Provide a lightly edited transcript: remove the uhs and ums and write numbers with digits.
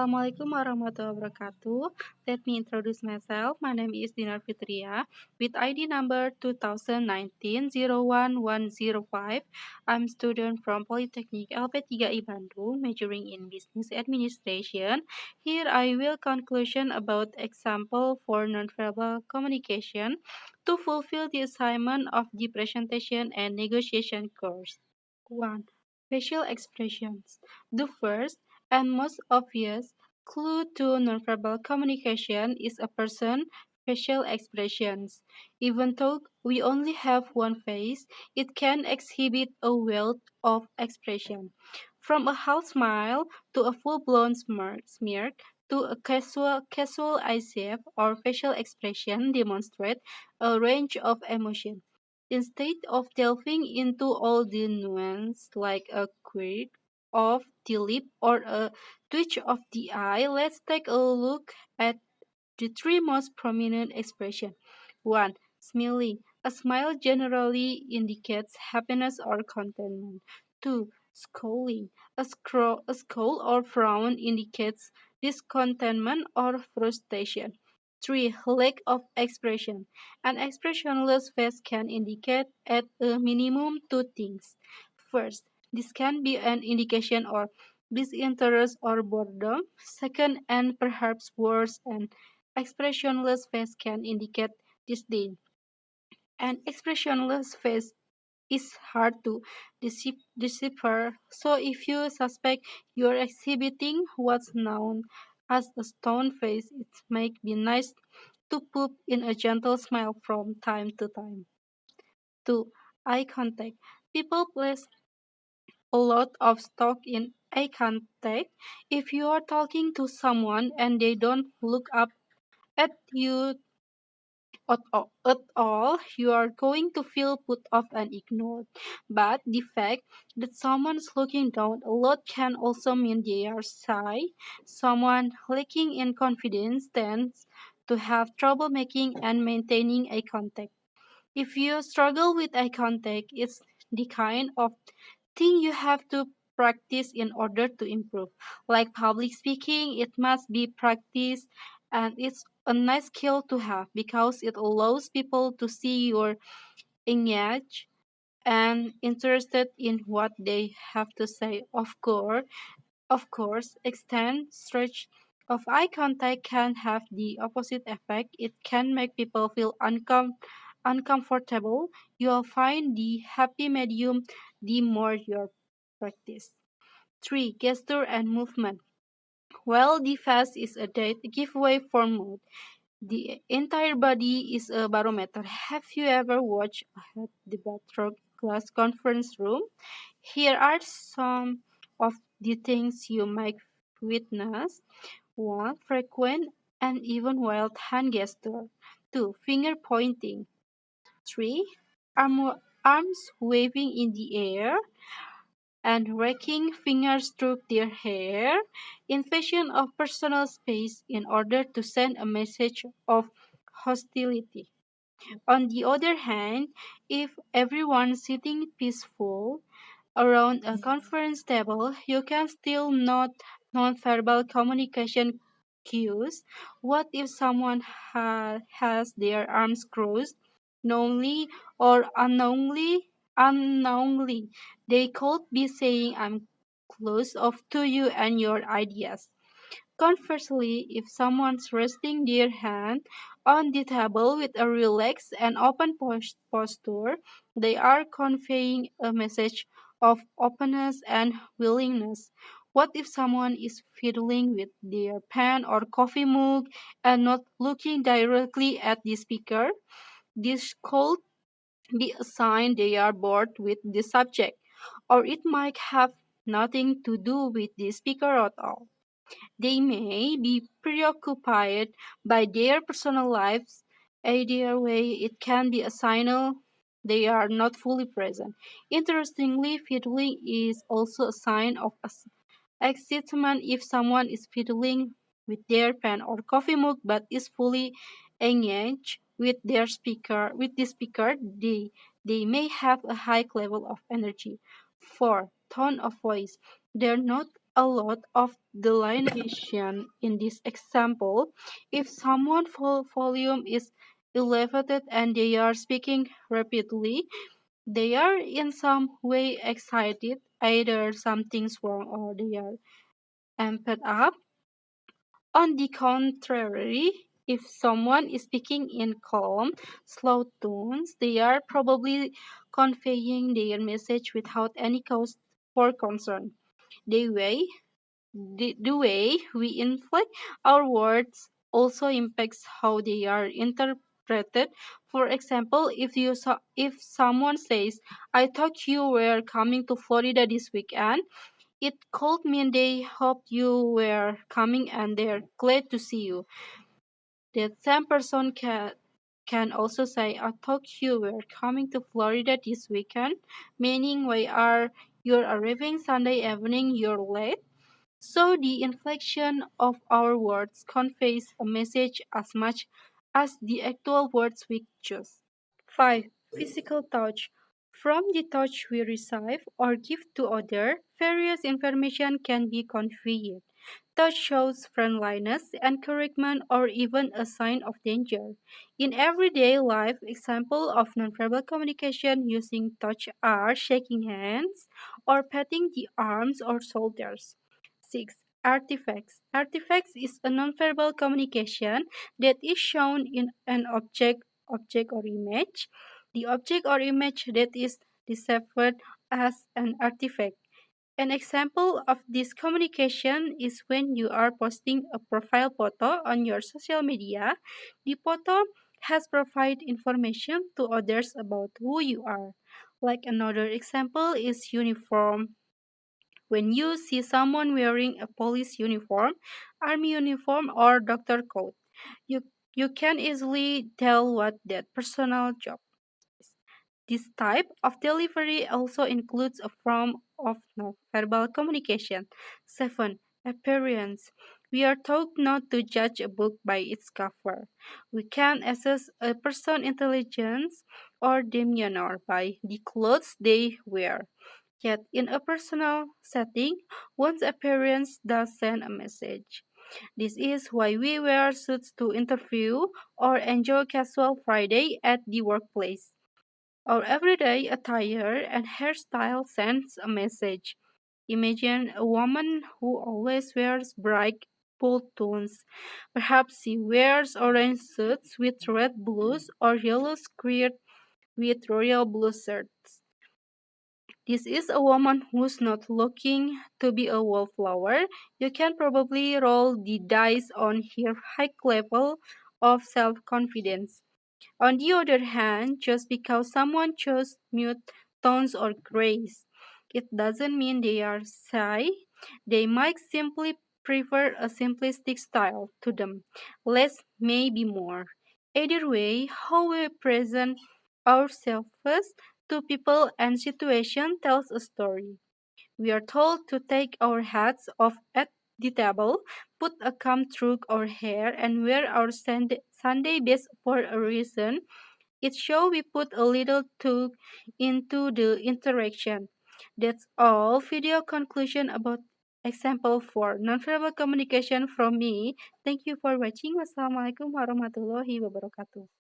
Assalamualaikum warahmatullahi wabarakatuh. Let me introduce myself. My name is Dinar Fitria with ID number 2019-01105. I'm student from Polytechnic LP3I Bandung, majoring in Business Administration. Here I will conclusion about example for nonverbal communication to fulfill the assignment of the presentation and negotiation course. 1. Facial expressions. The first and most obvious clue to nonverbal communication is a person's facial expressions. Even though we only have one face, it can exhibit a wealth of expression. From a half smile to a full-blown smirk to a casual eye wave or facial expression demonstrate a range of emotion. Instead of delving into all the nuance like a quirk of the lip or a twitch of the eye, let's take a look at the three most prominent expressions. 1. Smiling. A smile generally indicates happiness or contentment. 2. Scowling. A scowl or frown indicates discontentment or frustration. 3. Lack of expression. An expressionless face can indicate at a minimum two things. First, this can be an indication of disinterest or boredom. Second, and perhaps worse, an expressionless face can indicate disdain. An expressionless face is hard to decipher, so if you suspect you're exhibiting what's known as a stone face, it may be nice to put in a gentle smile from time to time. 2. Eye contact. People place a lot of stock in eye contact. If you are talking to someone and they don't look up at you at all, you are going to feel put off and ignored. But the fact that someone's looking down a lot can also mean they are shy. Someone lacking in confidence tends to have trouble making and maintaining eye contact. If you struggle with eye contact, it's the kind of thing you have to practice in order to improve. Like public speaking, it must be practiced and it's a nice skill to have because it allows people to see you're engaged and interested in what they have to say. Of course, extend stretch of eye contact can have the opposite effect. It can make people feel uncomfortable. You'll find the happy medium the more you practice. 3. Gesture and movement. While the face is a dead giveaway for mood, the entire body is a barometer. Have you ever watched the bathroom class conference room? Here are some of the things you might witness. 1. Frequent and even wild hand gesture. 2. Finger pointing. 3. Arms waving in the air and raking fingers through their hair. Invasion of personal space in order to send a message of hostility. On the other hand, if everyone's sitting peaceful around a conference table, you can still note nonverbal communication cues. What if someone has their arms crossed, knowingly or unknowingly? They could be saying, "I'm close off to you and your ideas." Conversely, if someone's resting their hand on the table with a relaxed and open posture, they are conveying a message of openness and willingness. What if someone is fiddling with their pen or coffee mug and not looking directly at the speaker? This could be a sign they are bored with the subject, or it might have nothing to do with the speaker at all. They may be preoccupied by their personal lives. Either way, it can be a signal they are not fully present. Interestingly, fiddling is also a sign of excitement. If someone is fiddling with their pen or coffee mug but is fully engaged with the speaker, they may have a high level of energy. 4. Tone of voice. They're not a lot of delineation in this example. If someone's volume is elevated and they are speaking rapidly, they are in some way excited, either something's wrong or they are amped up. On the contrary, if someone is speaking in calm, slow tones, they are probably conveying their message without any cause for concern. The way, the way we inflect our words also impacts how they are interpreted. For example, if someone says, "I thought you were coming to Florida this weekend," it could mean they hoped you were coming and they're glad to see you. That same person can also say, "I thought you were coming to Florida this weekend," meaning why are you arriving Sunday evening, you're late. So the inflection of our words conveys a message as much as the actual words we choose. 5. Physical touch. From the touch we receive or give to others, various information can be conveyed. Touch shows friendliness, encouragement, or even a sign of danger. In everyday life, examples of nonverbal communication using touch are shaking hands or patting the arms or shoulders. 6. Artifacts. Artifacts is a nonverbal communication that is shown in an object or image. The object or image that is deciphered as an artifact. An example of this communication is when you are posting a profile photo on your social media. The photo has provided information to others about who you are. Like another example is uniform. When you see someone wearing a police uniform, army uniform, or doctor coat, you, you can easily tell what that personal job is. This type of delivery also includes a form of nonverbal communication. 7. Appearance. We are taught not to judge a book by its cover. We can assess a person's intelligence or demeanor by the clothes they wear. Yet, in a personal setting, one's appearance does send a message. This is why we wear suits to interview or enjoy casual Friday at the workplace. Our everyday attire and hairstyle sends a message. Imagine a woman who always wears bright, bold tones. Perhaps she wears orange suits with red blues or yellow skirt with royal blue shirts. This is a woman who's not looking to be a wallflower. You can probably roll the dice on her high level of self-confidence. On the other hand, just because someone chose mute tones or grace, it doesn't mean they are shy. They might simply prefer a simplistic style to them. Less may be more. Either way, how we present ourselves to people and situations tells a story. We are told to take our hats off at the table, put a comb through our hair, and wear our Sunday best for a reason. It shows we put a little thought into the interaction. That's all video conclusion about example for nonverbal communication from me. Thank you for watching. Wassalamualaikum warahmatullahi wabarakatuh.